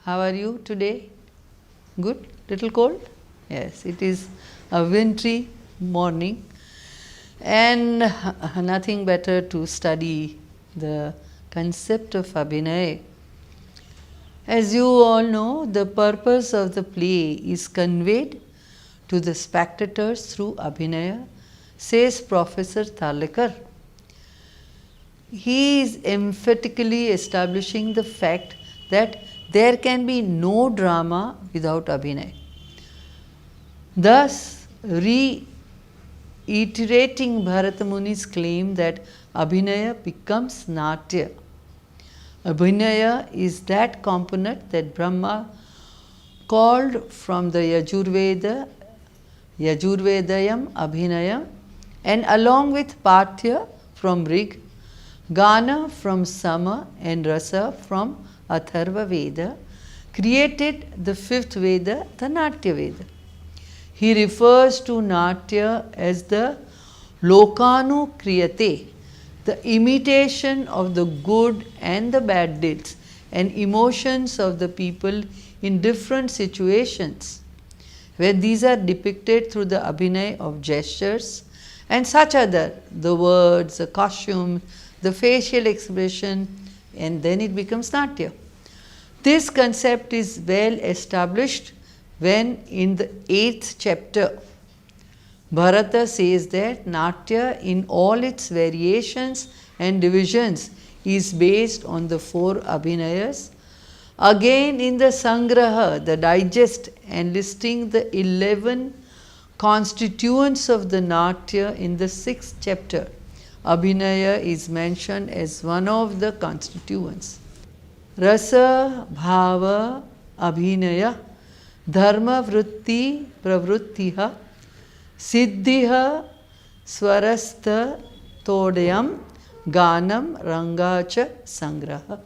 How are you today? Good? Little cold? Yes, it is a wintry morning and nothing better to study the concept of Abhinaya. As you all know, the purpose of the play is conveyed to the spectators through Abhinaya, says Professor Talekar. He is emphatically establishing the fact that there can be no drama without Abhinaya. Thus, reiterating Bharata Muni's claim that Abhinaya becomes Natya. Abhinaya is that component that Brahma called from the Yajurveda, Yajurvedayam Abhinaya, and along with Pathya from Rig, Gana from Sama, and Rasa from Atharva Veda, created the fifth Veda, the Natya Veda. He refers to Natya as the Lokanu Kriyate, the imitation of the good and the bad deeds and emotions of the people in different situations, where these are depicted through the Abhinaya of gestures and such other, the words, the costume, the facial expression, and then it becomes Natya. This concept is well established when in the 8th chapter, Bharata says that Natya in all its variations and divisions is based on the 4 Abhinayas. Again in the Sangraha, the digest and listing the 11 constituents of the Natya in the 6th chapter, Abhinaya is mentioned as one of the constituents. Rasa, Bhava, Abhinaya, Dharma, Vritti, Pravrittiha, Siddhiha, Swarastha, Todayam, Ganam, Rangacha, Sangraha.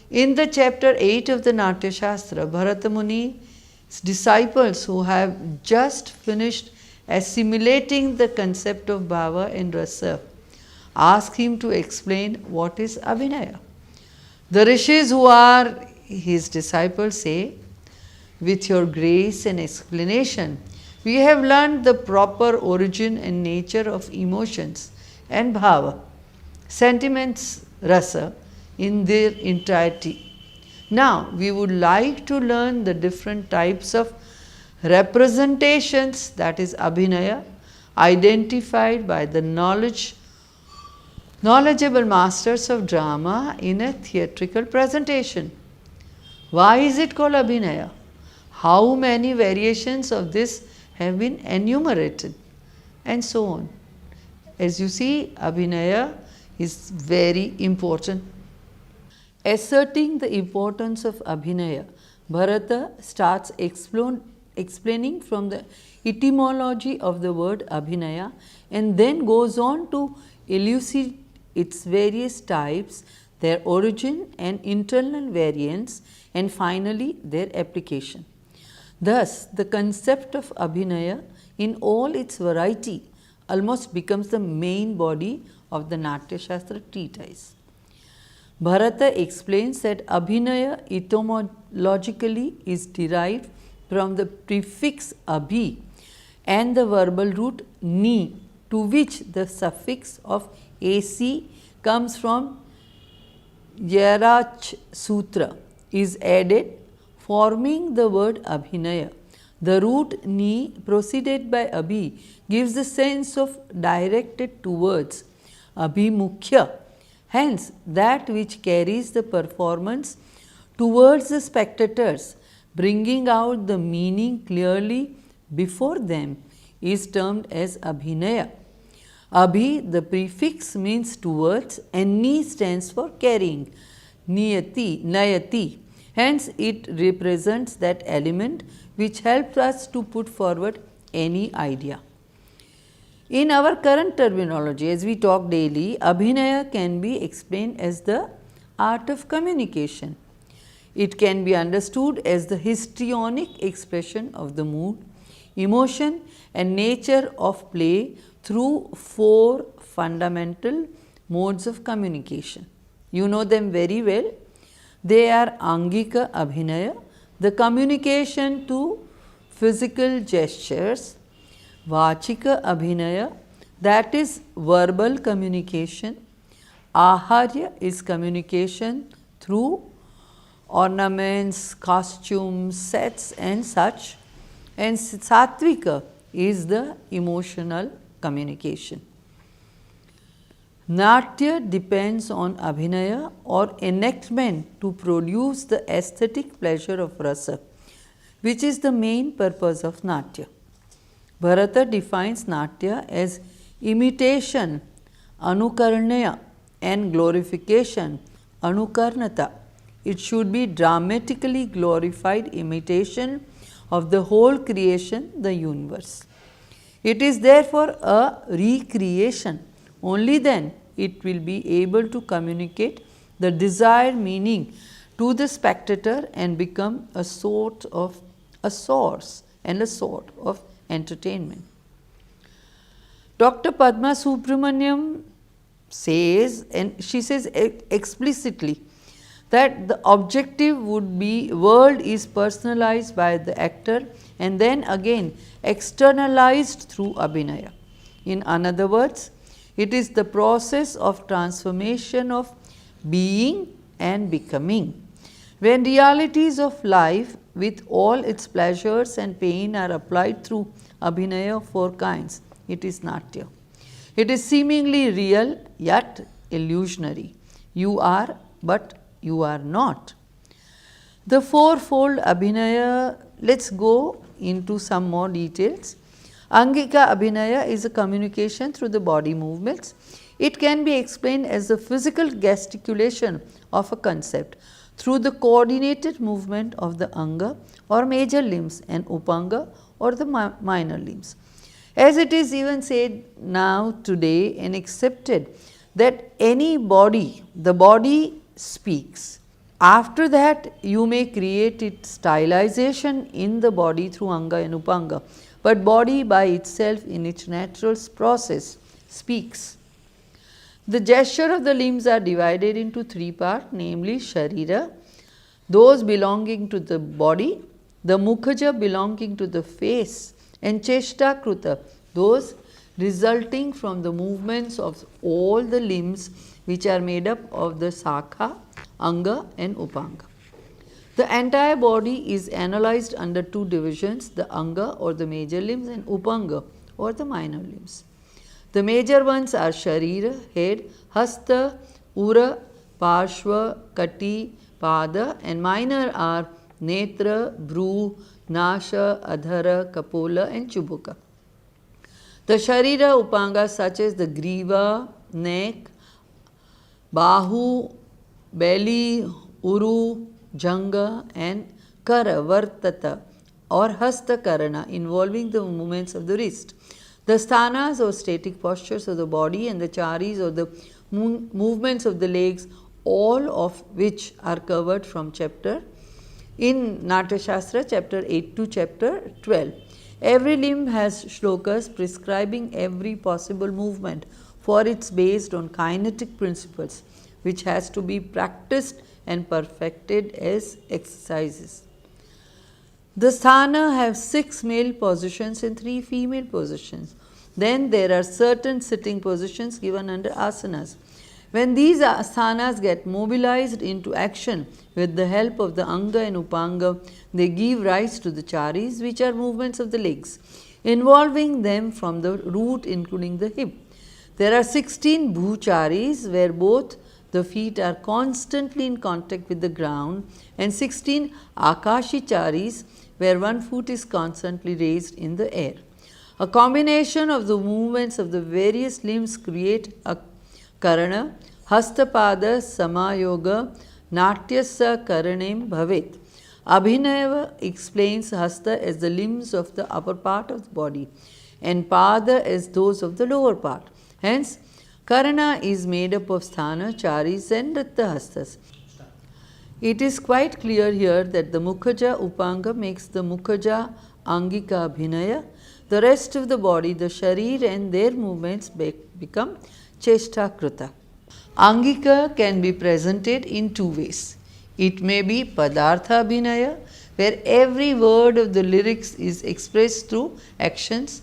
In the chapter 8 of the Natya Shastra, Bharata Muni's disciples who have just finished assimilating the concept of Bhava and Rasa ask him to explain what is Abhinaya. The rishis who are his disciples say, with your grace and explanation, we have learned the proper origin and nature of emotions and bhava, sentiments, rasa, in their entirety. Now, we would like to learn the different types of representations, that is Abhinaya, identified by the knowledgeable masters of drama in a theatrical presentation. Why is it called Abhinaya? How many variations of this have been enumerated, and so on. As you see, Abhinaya is very important. Asserting the importance of Abhinaya, Bharata starts explaining from the etymology of the word Abhinaya and then goes on to elucidate its various types, their origin and internal variants, and finally their application. Thus, the concept of Abhinaya in all its variety almost becomes the main body of the Natya Shastra treatise. Bharata explains that Abhinaya etymologically is derived from the prefix Abhi and the verbal root Ni, to which the suffix of AC comes from Yarach Sutra, is added, forming the word Abhinaya. The root Ni preceded by Abhi gives the sense of directed towards, Abhimukhya, hence that which carries the performance towards the spectators, bringing out the meaning clearly before them, is termed as Abhinaya. Abhi, the prefix, means towards, and Ni stands for carrying, Nayati. Hence, it represents that element which helps us to put forward any idea. In our current terminology, as we talk daily, Abhinaya can be explained as the art of communication. It can be understood as the histrionic expression of the mood, emotion, and nature of play through 4 fundamental modes of communication. You know them very well. They are Angika Abhinaya, the communication to physical gestures, Vachika Abhinaya, that is verbal communication, Aharya is communication through ornaments, costumes, sets and such, and Satvika is the emotional communication. Natya depends on Abhinaya or enactment to produce the aesthetic pleasure of rasa, which is the main purpose of Natya. Bharata defines Natya as imitation, anukarnaya, and glorification, anukarnata. It should be dramatically glorified imitation of the whole creation, the universe. It is therefore a recreation. Only then it will be able to communicate the desired meaning to the spectator and become a source of entertainment. Dr. Padma Subramaniam says, and she says explicitly, that the objective would be world is personalized by the actor and then again externalized through Abhinaya. In other words, it is the process of transformation of being and becoming. When realities of life with all its pleasures and pain are applied through Abhinaya of four kinds, it is Natya. It is seemingly real yet illusionary. You are, but you are not. The fourfold Abhinaya, let us go into some more details. Angika Abhinaya is a communication through the body movements. It can be explained as the physical gesticulation of a concept through the coordinated movement of the anga or major limbs and upanga or the minor limbs. As it is even said now today and accepted that any body, the body speaks. After that you may create its stylization in the body through anga and upanga, but body by itself in its natural process speaks. The gesture of the limbs are divided into three parts, namely Sharira, those belonging to the body, the Mukhaja belonging to the face, and Cheshta Kruta, those resulting from the movements of all the limbs which are made up of the Sakha, Anga and Upanga. The entire body is analyzed under two divisions, the Anga or the major limbs and Upanga or the minor limbs. The major ones are Sharira, head, Hasta, Ura, Parshva, Kati, Pada, and minor are Netra, Bru, Nasha, Adhara, Kapola and Chubuka. The Sharira Upanga such as the Griva, neck, Bahu, belly, Uru, Janga and Kara, Vartata or Hasta Karana involving the movements of the wrist. The sthanas or static postures of the body and the charis or the movements of the legs, all of which are covered from chapter in Natya Shastra chapter 8 to chapter 12. Every limb has shlokas prescribing every possible movement, for it's based on kinetic principles which has to be practiced and perfected as exercises. The sthana have 6 male positions and 3 female positions. Then there are certain sitting positions given under asanas. When these sthanas get mobilized into action with the help of the anga and upanga, they give rise to the charis, which are movements of the legs, involving them from the root including the hip. There are 16 bhucharis where both the feet are constantly in contact with the ground, and 16 akashicharis where one foot is constantly raised in the air. A combination of the movements of the various limbs create a karana, hastapada samayoga natyasa karanem bhavet. Abhinaya explains hasta as the limbs of the upper part of the body and pada as those of the lower part. Hence, karana is made up of sthana, charis and nrittahastas. It is quite clear here that the Mukhaja Upanga makes the Mukhaja Angika Abhinaya. The rest of the body, the Sharir and their movements become Cheshta Kruta. Angika can be presented in two ways. It may be Padartha Abhinaya, where every word of the lyrics is expressed through actions,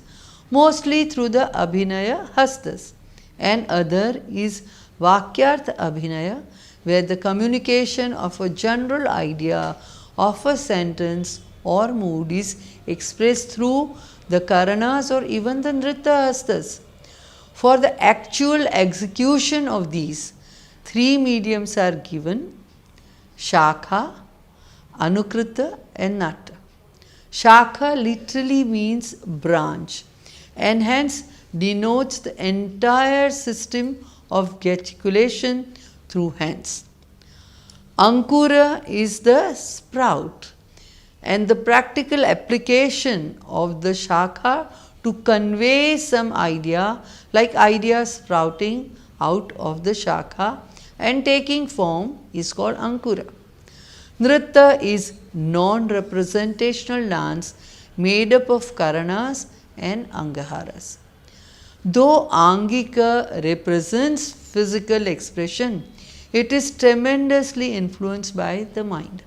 mostly through the Abhinaya Hastas. And other is Vakyartha Abhinaya, where the communication of a general idea of a sentence or mood is expressed through the Karanas or even the Nritta Hastas. For the actual execution of these, three mediums are given: Shakha, Anukrita and Natta. Shakha literally means branch and hence denotes the entire system of gesticulation through hands. Ankura is the sprout and the practical application of the Shakha to convey some idea, like idea sprouting out of the Shakha and taking form, is called Ankura. Nritta is non-representational dance made up of Karanas and Angaharas. Though Angika represents physical expression, it is tremendously influenced by the mind.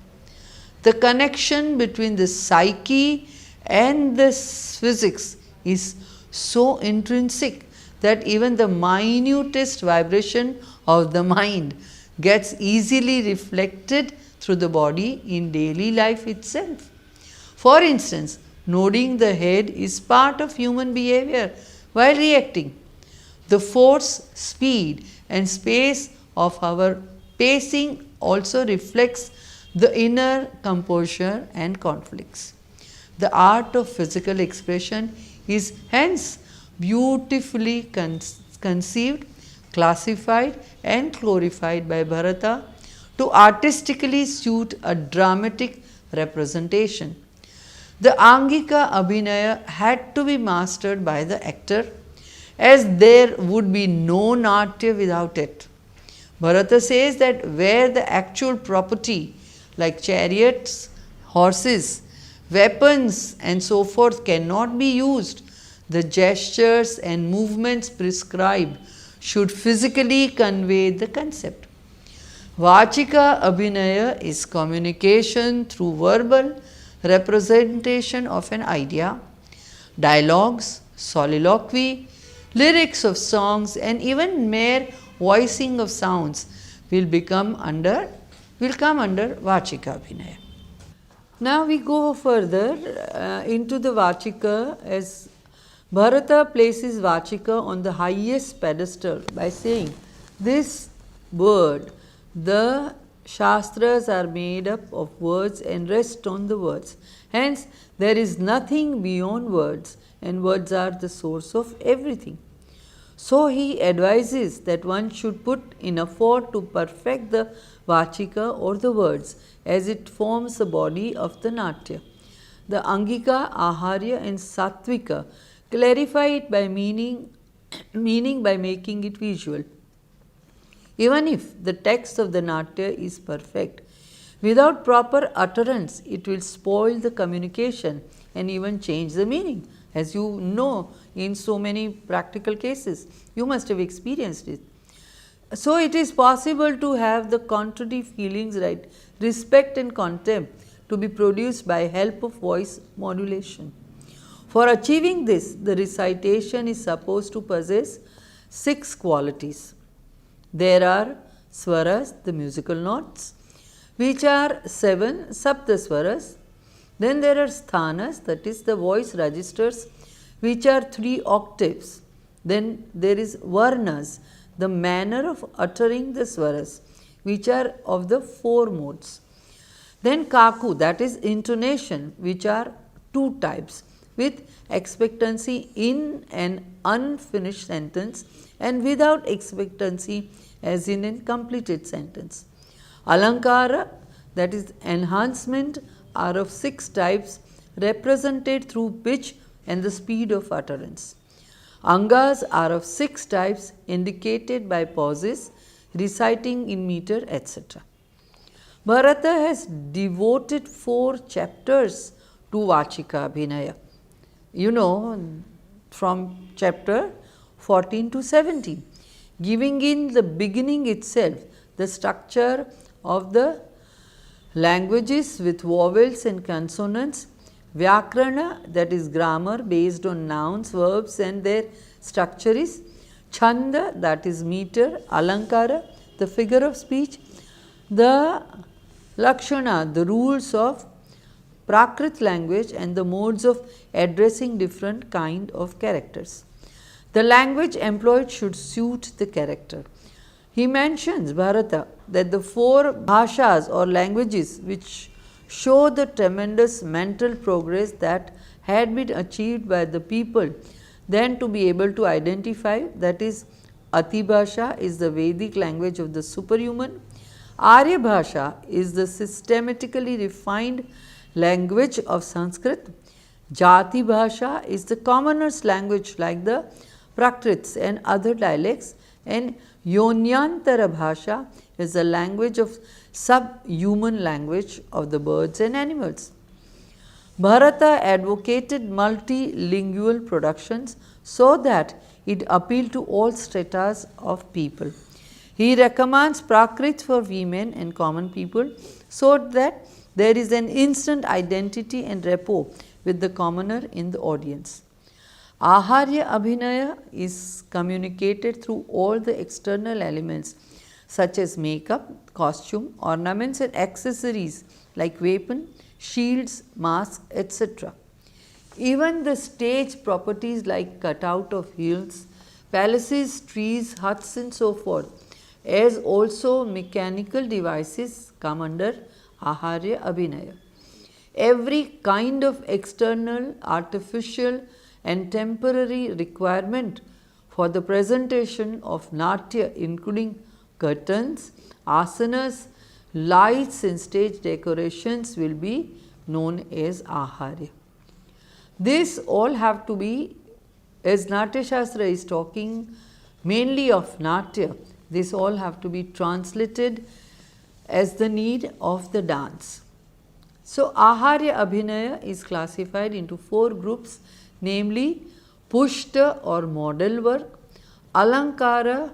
The connection between the psyche and the physics is so intrinsic that even the minutest vibration of the mind gets easily reflected through the body in daily life itself. For instance, nodding the head is part of human behavior while reacting. The force, speed and space of our pacing also reflects the inner composure and conflicts. The art of physical expression is hence beautifully conceived, classified and glorified by Bharata to artistically suit a dramatic representation. The Angika Abhinaya had to be mastered by the actor, as there would be no Natya without it. Bharata says that where the actual property like chariots, horses, weapons and so forth cannot be used, the gestures and movements prescribed should physically convey the concept. Vachika Abhinaya is communication through verbal representation of an idea. Dialogues, soliloquy, lyrics of songs and even mere voicing of sounds will come under Vachika Abhinaya. Now we go further into the Vachika, as Bharata places Vachika on the highest pedestal by saying, this word, the Shastras are made up of words and rest on the words. Hence, there is nothing beyond words, and words are the source of everything. So, he advises that one should put in effort to perfect the Vachika or the words, as it forms the body of the Natya. The Angika, Aharya and Sattvika clarify it by meaning by making it visual. Even if the text of the Natya is perfect, without proper utterance, it will spoil the communication and even change the meaning. As you know, in so many practical cases, you must have experienced it. So, it is possible to have the contrary feelings, right, respect and contempt, to be produced by help of voice modulation. For achieving this, the recitation is supposed to possess 6 qualities. There are swaras, the musical notes, which are 7 saptaswaras. Then there are sthanas, that is the voice registers, which are 3 octaves. Then there is varnas, the manner of uttering the swaras, which are of the 4 modes. Then kaku, that is intonation, which are 2 types, with expectancy in an unfinished sentence and without expectancy, as in a completed sentence. Alankara, that is enhancement, are of 6 types, represented through pitch and the speed of utterance. Angas are of 6 types, indicated by pauses, reciting in meter, etc. Bharata has devoted 4 chapters to Vachika Abhinaya. You know, from chapter 14 to 17, giving in the beginning itself the structure of the languages with vowels and consonants, Vyakarana, that is grammar based on nouns, verbs and their structure is Chanda, that is meter, Alankara, the figure of speech, the Lakshana, the rules of Prakrit language and the modes of addressing different kind of characters. The language employed should suit the character. He mentions, Bharata, that the 4 bhashas or languages which show the tremendous mental progress that had been achieved by the people then to be able to identify, that is, Ati Bhasha is the Vedic language of the superhuman, Arya Bhasha is the systematically refined language of Sanskrit, Jati Bhasha is the commoner's language like the Prakrits and other dialects, and Yonyantara Bhasha is the language of subhuman language of the birds and animals. Bharata advocated multilingual productions so that it appealed to all stratas of people. He recommends Prakrit for women and common people so that there is an instant identity and rapport with the commoner in the audience. Aharya Abhinaya is communicated through all the external elements such as makeup, costume, ornaments and accessories like weapon, shields, masks, etc. Even the stage properties like cutout of hills, palaces, trees, huts and so forth, as also mechanical devices come under Aharya Abhinaya. Every kind of external, artificial and temporary requirement for the presentation of Natya, including curtains, asanas, lights and stage decorations, will be known as Aharya. This all have to be, as Natya Shastra is talking mainly of Natya, this all have to be translated as the need of the dance. So, Aharya Abhinaya is classified into 4 groups, namely Pushta or model work, Alankara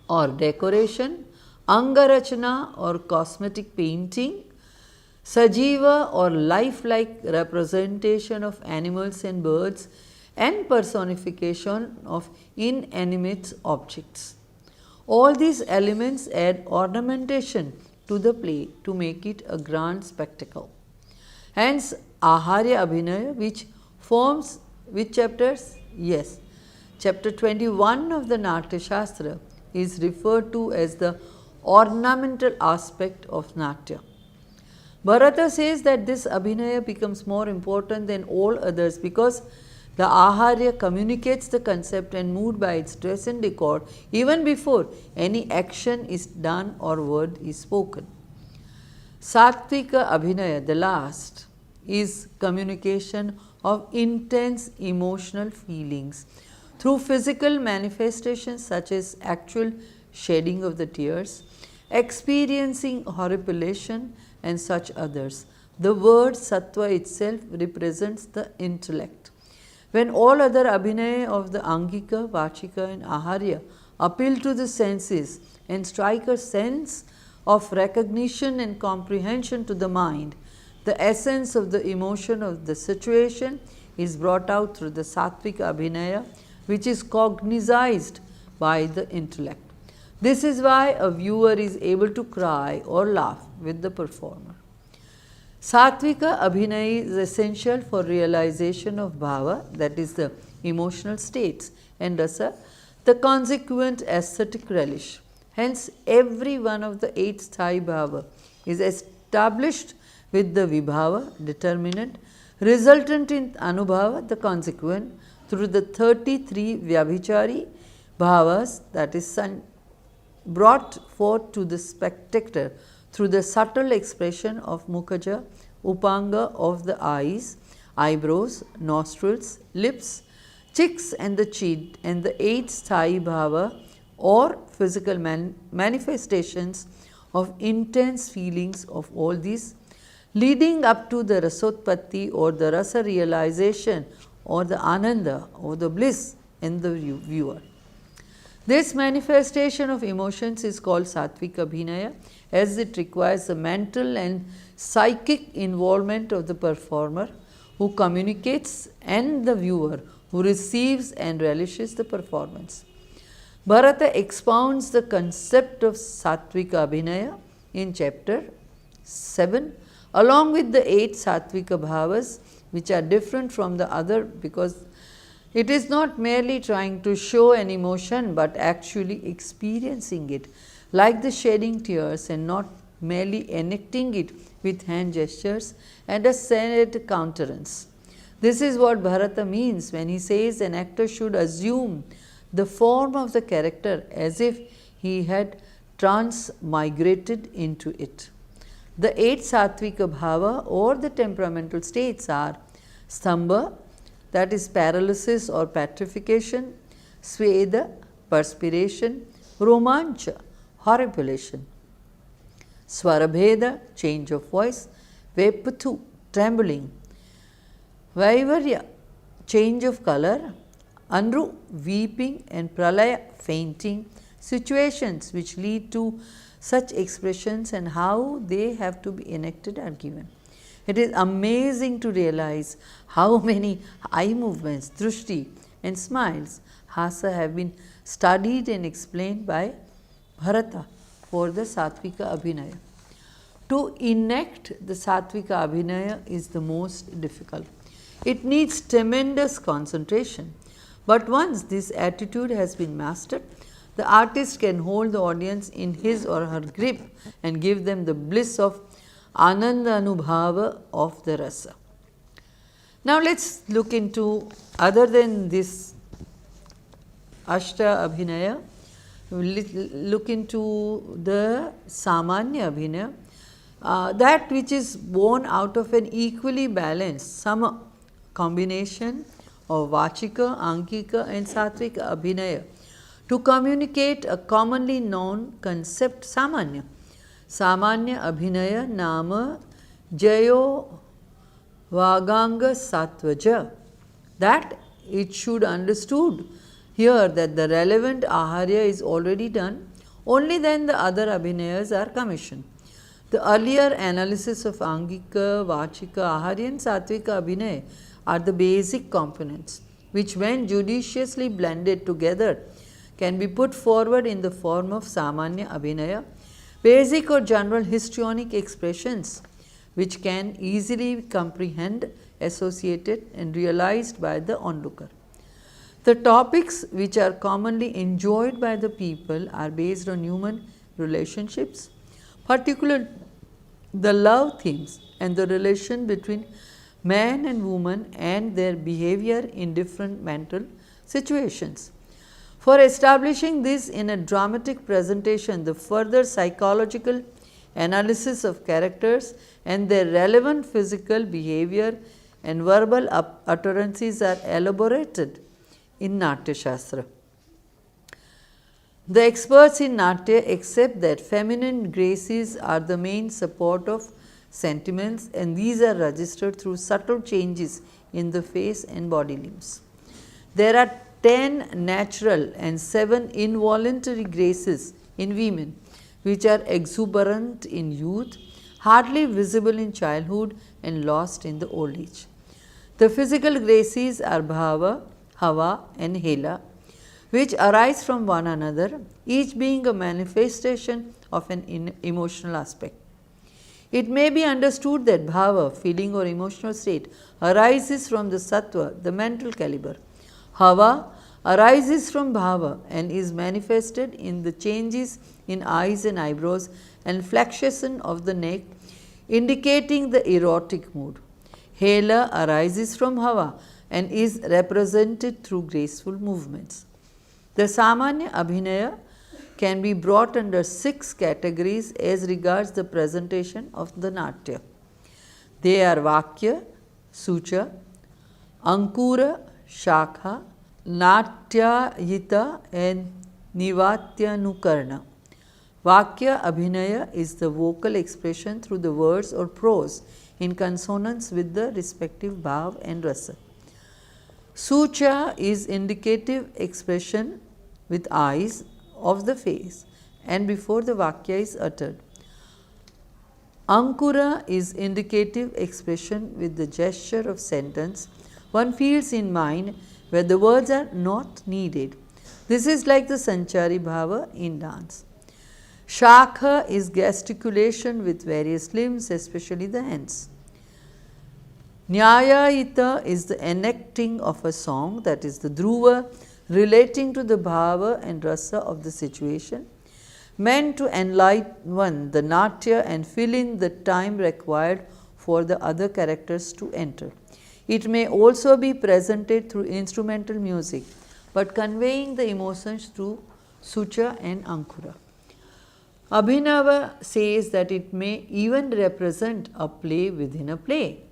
or decoration, Angarachana or cosmetic painting, Sajiva or lifelike representation of animals and birds, and personification of inanimate objects. All these elements add ornamentation to the play to make it a grand spectacle. Hence, Aharya Abhinaya, which forms which chapters? Yes, chapter 21 of the Natya Shastra is referred to as the ornamental aspect of Natya. Bharata says that this Abhinaya becomes more important than all others because the Aharya communicates the concept and mood by its dress and decor even before any action is done or word is spoken. Sattvika Abhinaya, the last, is communication of intense emotional feelings through physical manifestations such as actual shedding of the tears, experiencing horripilation and such others. The word Sattva itself represents the intellect. When all other Abhinaya of the Angika, Vachika and Aharya appeal to the senses and strike a sense of recognition and comprehension to the mind, the essence of the emotion of the situation is brought out through the Sattvika Abhinaya, which is cognized by the intellect. This is why a viewer is able to cry or laugh with the performer. Sattvika Abhinaya is essential for realization of bhava, that is the emotional states, and rasa, the consequent aesthetic relish. Hence, every one of the 8 sthai bhava is established with the vibhava, determinant, resultant in anubhava, the consequent, through the 33 vyabhichari bhavas, that is brought forth to the spectator through the subtle expression of mukhaja, upanga of the eyes, eyebrows, nostrils, lips, cheeks and the chin, and the 8 sthai bhava or physical manifestations of intense feelings of all these, leading up to the rasotpatti or the rasa realization or the ananda or the bliss in the viewer. This manifestation of emotions is called Satvik Abhinaya, as it requires the mental and psychic involvement of the performer who communicates and the viewer who receives and relishes the performance. Bharata expounds the concept of Satvika Abhinaya in chapter 7 along with the 8 Satvika Bhavas, which are different from the other because it is not merely trying to show an emotion but actually experiencing it, like the shedding tears, and not merely enacting it with hand gestures and a sad countenance. This is what Bharata means when he says an actor should assume the form of the character as if he had transmigrated into it. The 8 Satvika Bhava or the temperamental states are Stambha, that is paralysis or petrification, Sweda, perspiration, Romancha, horripilation, Swarabheda, change of voice, Vepathu, trembling, Vaivarya, change of color, Anru, weeping, and Pralaya, fainting, situations which lead to such expressions and how they have to be enacted are given. It is amazing to realize how many eye movements, drushti, and smiles, hasa, have been studied and explained by Bharata for the Satvika Abhinaya. To enact the Satvika Abhinaya is the most difficult. It needs tremendous concentration, but once this attitude has been mastered, the artist can hold the audience in his or her grip and give them the bliss of Ananda Anubhava of the rasa. Now let us look into, other than this Ashta Abhinaya, look into the Samanya Abhinaya, that which is born out of an equally balanced sama combination of Vachika, Angika, and Satvika Abhinaya to communicate a commonly known concept Samanya. Samanya Abhinaya Nama Jayo Vaganga Sattvaja, that it should understood here that the relevant Aharya is already done, only then the other Abhinayas are commissioned. The earlier analysis of Angika, Vachika, Aharya and Satvika Abhinaya are the basic components, which when judiciously blended together can be put forward in the form of Samanya Abhinaya, basic or general histrionic expressions which can easily comprehend, associated and realized by the onlooker. The topics which are commonly enjoyed by the people are based on human relationships, particularly the love themes and the relation between man and woman and their behavior in different mental situations. For establishing this in a dramatic presentation, the further psychological analysis of characters and their relevant physical behavior and verbal utterances are elaborated in Natya Shastra. The experts in Natya accept that feminine graces are the main support of sentiments, and these are registered through subtle changes in the face and body limbs. There are 10 natural and 7 involuntary graces in women, which are exuberant in youth, hardly visible in childhood, and lost in the old age. The physical graces are Bhava, Hava, and Hela, which arise from one another, each being a manifestation of an emotional aspect. It may be understood that Bhava, feeling or emotional state, arises from the Sattva, the mental caliber. Hava arises from Bhava and is manifested in the changes in eyes and eyebrows and flexion of the neck, indicating the erotic mood. Hela arises from Hava and is represented through graceful movements. The Samanya Abhinaya can be brought under 6 categories as regards the presentation of the Natya. They are Vakya, Sucha, Ankura, Shakha, Natyayita and Nivatyanukarna. Vakya Abhinaya is the vocal expression through the words or prose in consonance with the respective bhav and rasa. Sucha is indicative expression with eyes of the face and before the Vakya is uttered. Ankura is indicative expression with the gesture of sentence one feels in mind where the words are not needed. This is like the Sanchari Bhava in dance. Shakha is gesticulation with various limbs, especially the hands. Nyayayita is the enacting of a song, that is the dhruva, relating to the bhava and rasa of the situation, meant to enlighten the natya and fill in the time required for the other characters to enter. It may also be presented through instrumental music, but conveying the emotions through sucha and ankura. Abhinava says that it may even represent a play within a play.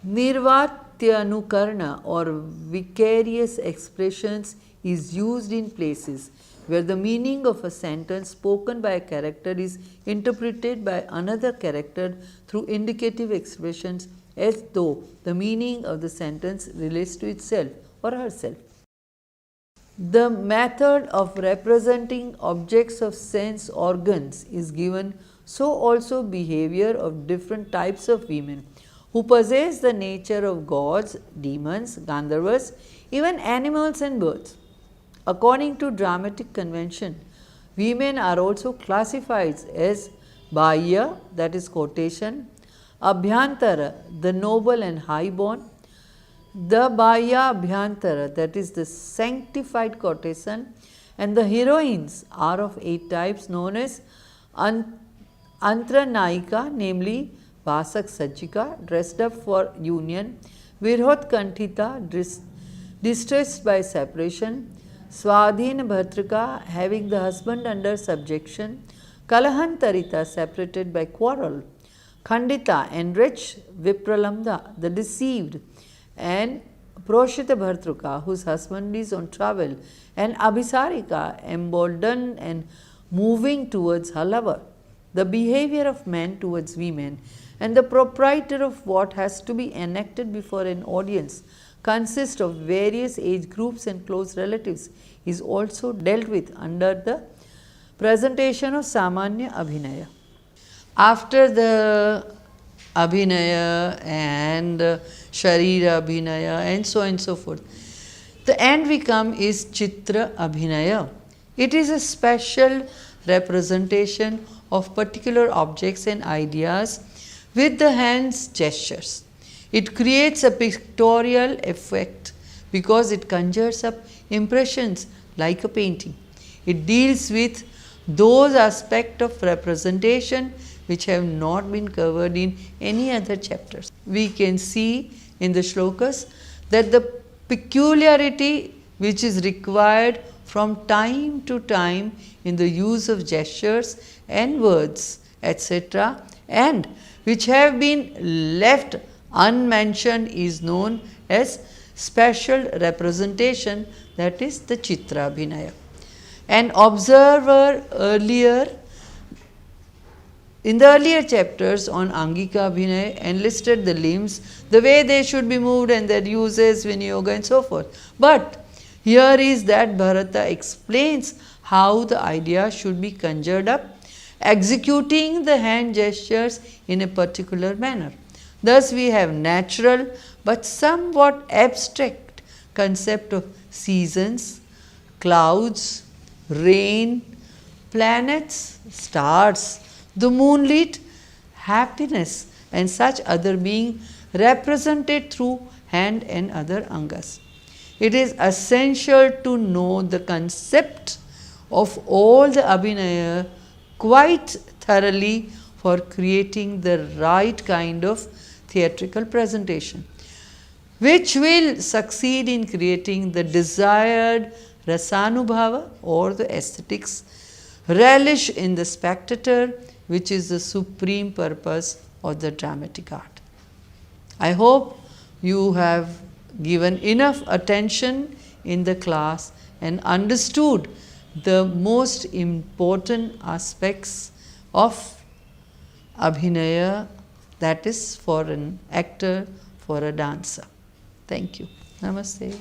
Nirvatyanukarna or vicarious expressions is used in places where the meaning of a sentence spoken by a character is interpreted by another character through indicative expressions as though the meaning of the sentence relates to itself or herself. The method of representing objects of sense organs is given, so also behavior of different types of women who possess the nature of gods, demons, Gandharvas, even animals and birds. According to dramatic convention, women are also classified as Bahya, that is quotation, Abhyantara, the noble and high-born, the Bahya Abhyantara, that is the sanctified quotation, and the heroines are of 8 types known as Antranayika, namely Vasak Sajjika, dressed up for union, Virhot Kantita, distressed by separation, Swadhin Bhatrika, having the husband under subjection, Kalahantarita, separated by quarrel, Khandita, enriched, Vipralamda, the deceived, and Proshita Bhartruka, whose husband is on travel, and Abhisarika, emboldened and moving towards her lover. The behavior of men towards women and the proprietor of what has to be enacted before an audience consist of various age groups and close relatives is also dealt with under the presentation of Samanya Abhinaya. After the Abhinaya and Sharira Abhinaya and so on and so forth, the end we come is Chitra Abhinaya. It is a special representation of particular objects and ideas with the hands gestures. It creates a pictorial effect because it conjures up impressions like a painting. It deals with those aspects of representation which have not been covered in any other chapters. We can see in the shlokas that the peculiarity which is required from time to time in the use of gestures and words, etc., and which have been left unmentioned is known as special representation, that is the Chitra Abhinaya. An observer in the earlier chapters on Angika Abhinaya enlisted the limbs, the way they should be moved and their uses, Vinyoga and so forth. But here is that Bharata explains how the idea should be conjured up, executing the hand gestures in a particular manner. Thus we have natural but somewhat abstract concept of seasons, clouds, rain, planets, stars, the moonlit, happiness and such other being represented through hand and other angas. It is essential to know the concept of all the Abhinaya quite thoroughly for creating the right kind of theatrical presentation, which will succeed in creating the desired rasanubhava or the aesthetics, relish in the spectator, which is the supreme purpose of the dramatic art. I hope you have given enough attention in the class and understood the most important aspects of Abhinaya, that is for an actor, for a dancer. Thank you. Namaste.